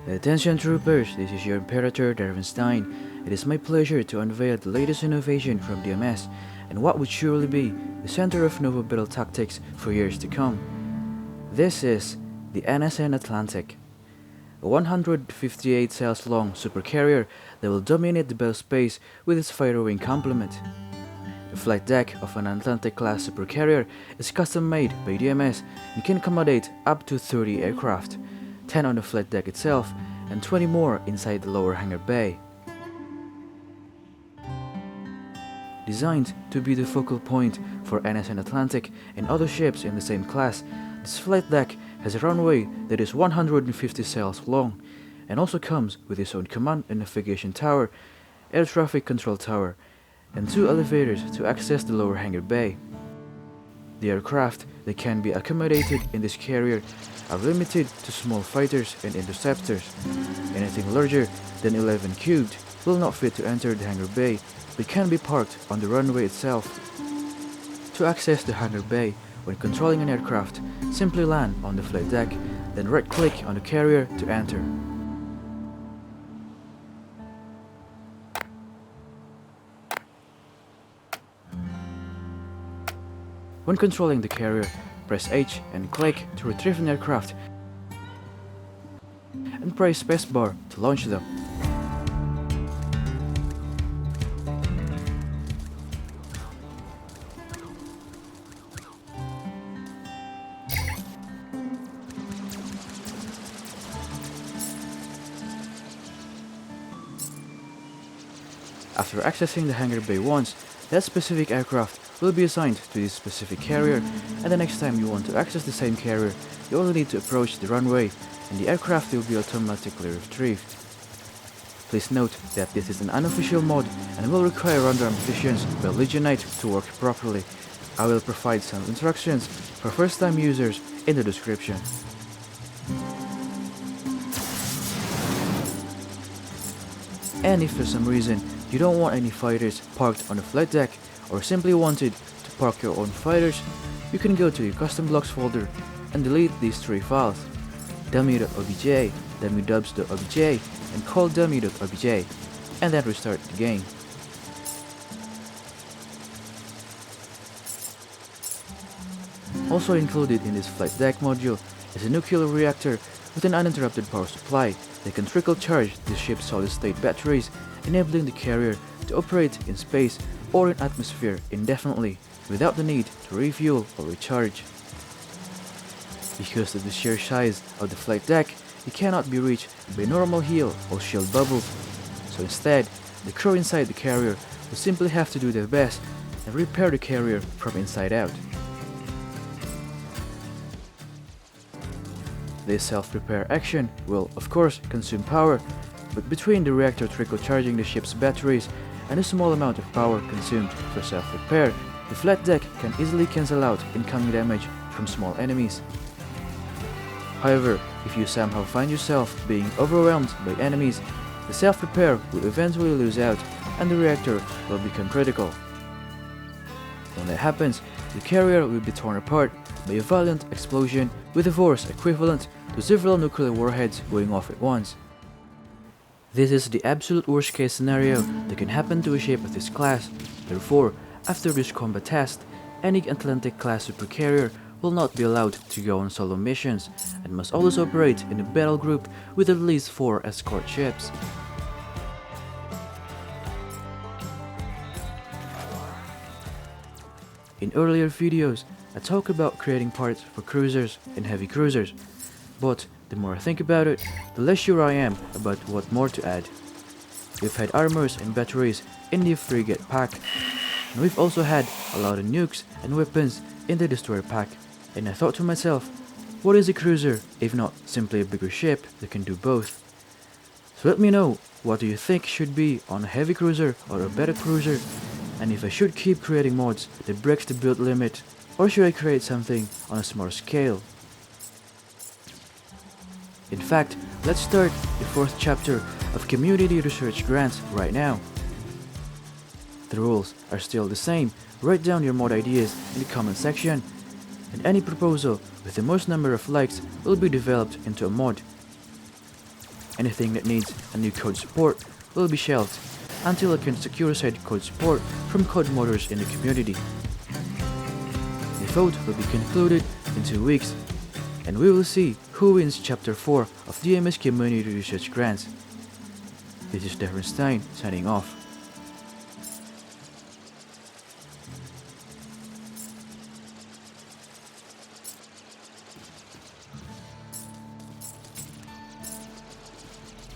Attention troopers, this is your Imperator N.S.N. It is my pleasure to unveil the latest innovation from DMS and what would surely be the center of naval battle tactics for years to come. This is the N.S.N Atlantic, a 158 sails long supercarrier that will dominate the battlespace with its fighter wing complement. The flight deck of an Atlantic-class Supercarrier is custom-made by DMS and can accommodate up to 30 aircraft, 10 on the flight deck itself and 20 more inside the lower hangar bay. Designed to be the focal point for N.S.N Atlantic and other ships in the same class, this flight deck has a runway that is 150 sails long and also comes with its own command and navigation tower, air traffic control tower, and 2 elevators to access the lower hangar bay. The aircraft that can be accommodated in this carrier are limited to small fighters and interceptors. Anything larger than 11 cubed will not fit to enter the hangar bay but can be parked on the runway itself. To access the hangar bay when controlling an aircraft, simply land on the flight deck, then right-click on the carrier to enter. When controlling the carrier, press H and click to retrieve an aircraft and press Spacebar to launch them. After accessing the hangar bay once, that specific aircraft will be assigned to this specific carrier, and the next time you want to access the same carrier, you only need to approach the runway and the aircraft will be automatically retrieved. Please note that this is an unofficial mod and will require random missions by Legionite to work properly. I will provide some instructions for first-time users in the description. And if for some reason you don't want any fighters parked on the flight deck or simply wanted to park your own fighters, you can go to your custom blocks folder and delete these 3 files: dummy.obj, dummydubs.obj, and calldummy.obj, and then restart the game. Also included in this flight deck module is a nuclear reactor with an uninterrupted power supply that can trickle charge the ship's solid-state batteries, enabling the carrier to operate in space or in atmosphere indefinitely without the need to refuel or recharge. Because of the sheer size of the flight deck, it cannot be reached by normal heal or shield bubbles, so instead, the crew inside the carrier will simply have to do their best and repair the carrier from inside out. This self-repair action will, of course, consume power, but between the reactor trickle charging the ship's batteries and a small amount of power consumed for self-repair, the flight deck can easily cancel out incoming damage from small enemies. However, if you somehow find yourself being overwhelmed by enemies, the self-repair will eventually lose out and the reactor will become critical. When that happens, the carrier will be torn apart by a violent explosion with a force equivalent to several nuclear warheads going off at once. This is the absolute worst case scenario that can happen to a ship of this class. Therefore, after this combat test, any Atlantic-class supercarrier will not be allowed to go on solo missions and must always operate in a battle group with at least 4 escort ships. In earlier videos, I talked about creating parts for cruisers and heavy cruisers, but the more I think about it, the less sure I am about what more to add. We've had armors and batteries in the frigate pack, and we've also had a lot of nukes and weapons in the destroyer pack, and I thought to myself, what is a cruiser if not simply a bigger ship that can do both? So let me know, what do you think should be on a heavy cruiser or a battle cruiser, and if I should keep creating mods that breaks the build limit, or should I create something on a smaller scale? In fact, let's start the 4th chapter of community research grants right now. The rules are still the same. Write down your mod ideas in the comment section, and any proposal with the most number of likes will be developed into a mod. Anything that needs a new code support will be shelved until I can secure said code support from code modders in the community. The vote will be concluded in 2 weeks, and we will see who wins Chapter 4 of DMS Community Research Grants. This is N.S.N signing off.